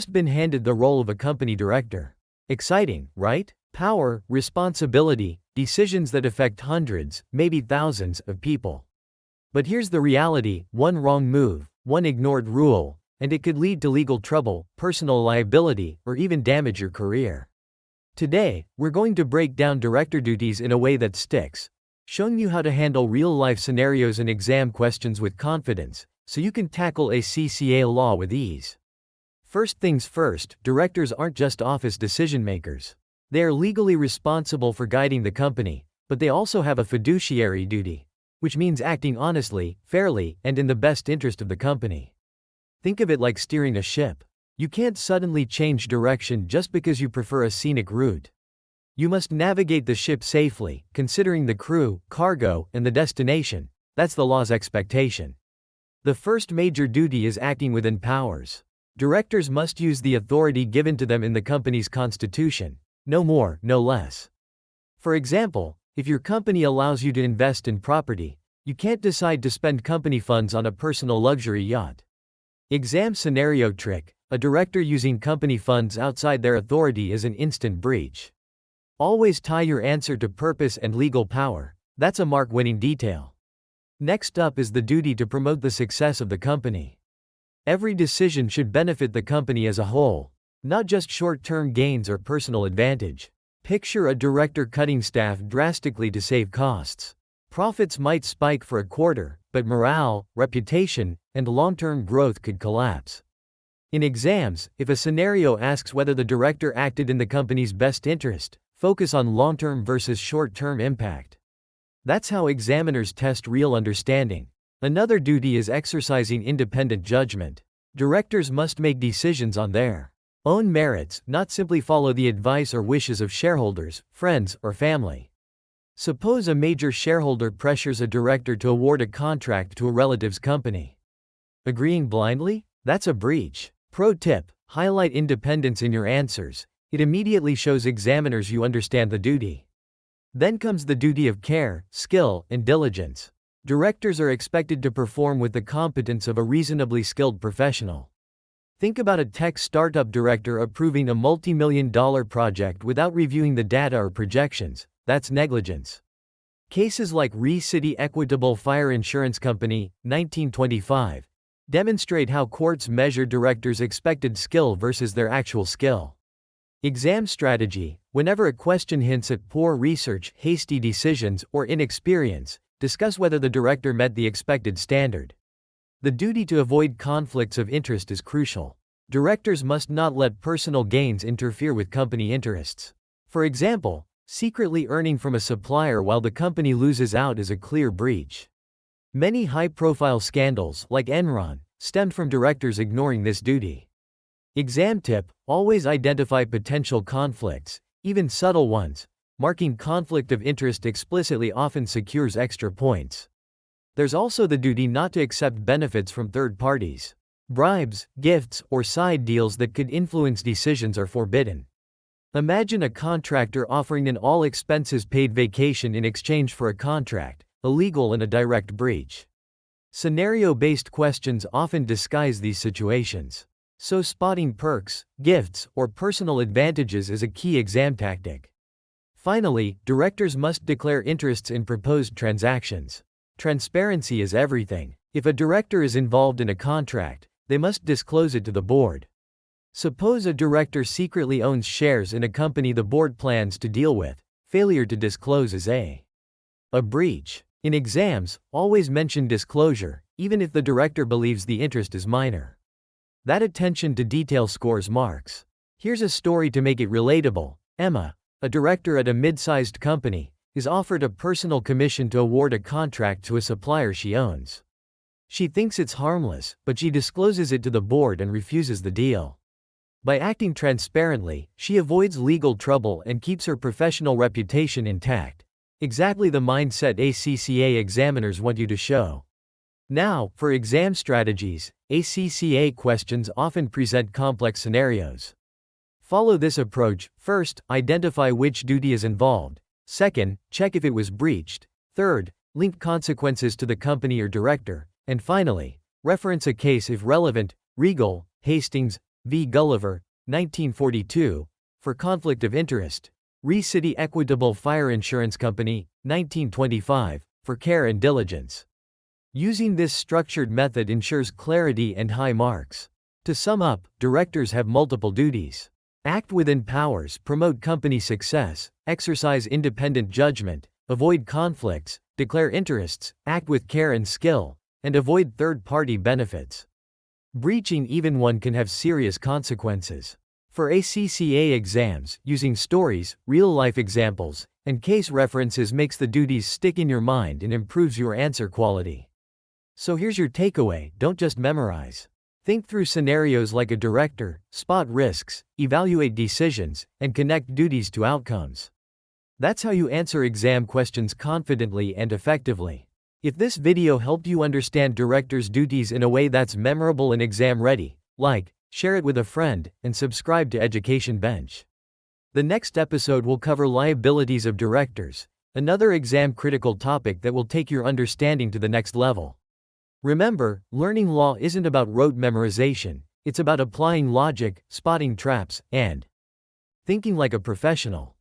Just been handed the role of a company director. Exciting, right? Power, responsibility, decisions that affect hundreds, maybe thousands, of people. But here's the reality: one wrong move, one ignored rule, and it could lead to legal trouble, personal liability, or even damage your career. Today, we're going to break down director duties in a way that sticks, showing you how to handle real-life scenarios and exam questions with confidence, so you can tackle ACCA law with ease. First things first, directors aren't just office decision-makers. They are legally responsible for guiding the company, but they also have a fiduciary duty, which means acting honestly, fairly, and in the best interest of the company. Think of it like steering a ship. You can't suddenly change direction just because you prefer a scenic route. You must navigate the ship safely, considering the crew, cargo, and the destination. That's the law's expectation. The first major duty is acting within powers. Directors must use the authority given to them in the company's constitution. No more, no less. For example, if your company allows you to invest in property, you can't decide to spend company funds on a personal luxury yacht. Exam scenario trick: a director using company funds outside their authority is an instant breach. Always tie your answer to purpose and legal power. That's a mark-winning detail. Next up is the duty to promote the success of the company. Every decision should benefit the company as a whole, not just short-term gains or personal advantage. Picture a director cutting staff drastically to save costs. Profits might spike for a quarter, but morale, reputation, and long-term growth could collapse. In exams, if a scenario asks whether the director acted in the company's best interest, focus on long-term versus short-term impact. That's how examiners test real understanding. Another duty is exercising independent judgment. Directors must make decisions on their own merits, not simply follow the advice or wishes of shareholders, friends, or family. Suppose a major shareholder pressures a director to award a contract to a relative's company. Agreeing blindly? That's a breach. Pro tip: highlight independence in your answers. It immediately shows examiners you understand the duty. Then comes the duty of care, skill, and diligence. Directors are expected to perform with the competence of a reasonably skilled professional. Think about a tech startup director approving a multi-million-dollar project without reviewing the data or projections. That's negligence. Cases like Re-City Equitable Fire Insurance Company, 1925, demonstrate how courts measure directors' expected skill versus their actual skill. Exam strategy: whenever a question hints at poor research, hasty decisions, or inexperience, discuss whether the director met the expected standard. The duty to avoid conflicts of interest is crucial. Directors must not let personal gains interfere with company interests. For example, secretly earning from a supplier while the company loses out is a clear breach. Many high-profile scandals, like Enron, stemmed from directors ignoring this duty. Exam tip: always identify potential conflicts, even subtle ones. Marking conflict of interest explicitly often secures extra points. There's also the duty not to accept benefits from third parties. Bribes, gifts, or side deals that could influence decisions are forbidden. Imagine a contractor offering an all-expenses-paid vacation in exchange for a contract, illegal and a direct breach. Scenario-based questions often disguise these situations. So spotting perks, gifts, or personal advantages is a key exam tactic. Finally, directors must declare interests in proposed transactions. Transparency is everything. If a director is involved in a contract, they must disclose it to the board. Suppose a director secretly owns shares in a company the board plans to deal with. Failure to disclose is a breach. In exams, always mention disclosure, even if the director believes the interest is minor. That attention to detail scores marks. Here's a story to make it relatable. Emma, a director at a mid-sized company, is offered a personal commission to award a contract to a supplier she owns. She thinks it's harmless, but she discloses it to the board and refuses the deal. By acting transparently, she avoids legal trouble and keeps her professional reputation intact. Exactly the mindset ACCA examiners want you to show. Now, for exam strategies, ACCA questions often present complex scenarios. Follow this approach. First, identify which duty is involved. Second, check if it was breached. Third, link consequences to the company or director. And finally, reference a case if relevant. Regal, Hastings, v. Gulliver, 1942, for conflict of interest. Re City Equitable Fire Insurance Company, 1925, for care and diligence. Using this structured method ensures clarity and high marks. To sum up, directors have multiple duties. Act within powers, promote company success, exercise independent judgment, avoid conflicts, declare interests, act with care and skill, and avoid third-party benefits. Breaching even one can have serious consequences. For ACCA exams, using stories, real-life examples, and case references makes the duties stick in your mind and improves your answer quality. So here's your takeaway: don't just memorize. Think through scenarios like a director, spot risks, evaluate decisions, and connect duties to outcomes. That's how you answer exam questions confidently and effectively. If this video helped you understand directors' duties in a way that's memorable and exam-ready, like, share it with a friend, and subscribe to Education Bench. The next episode will cover liabilities of directors, another exam-critical topic that will take your understanding to the next level. Remember, learning law isn't about rote memorization, it's about applying logic, spotting traps, and thinking like a professional.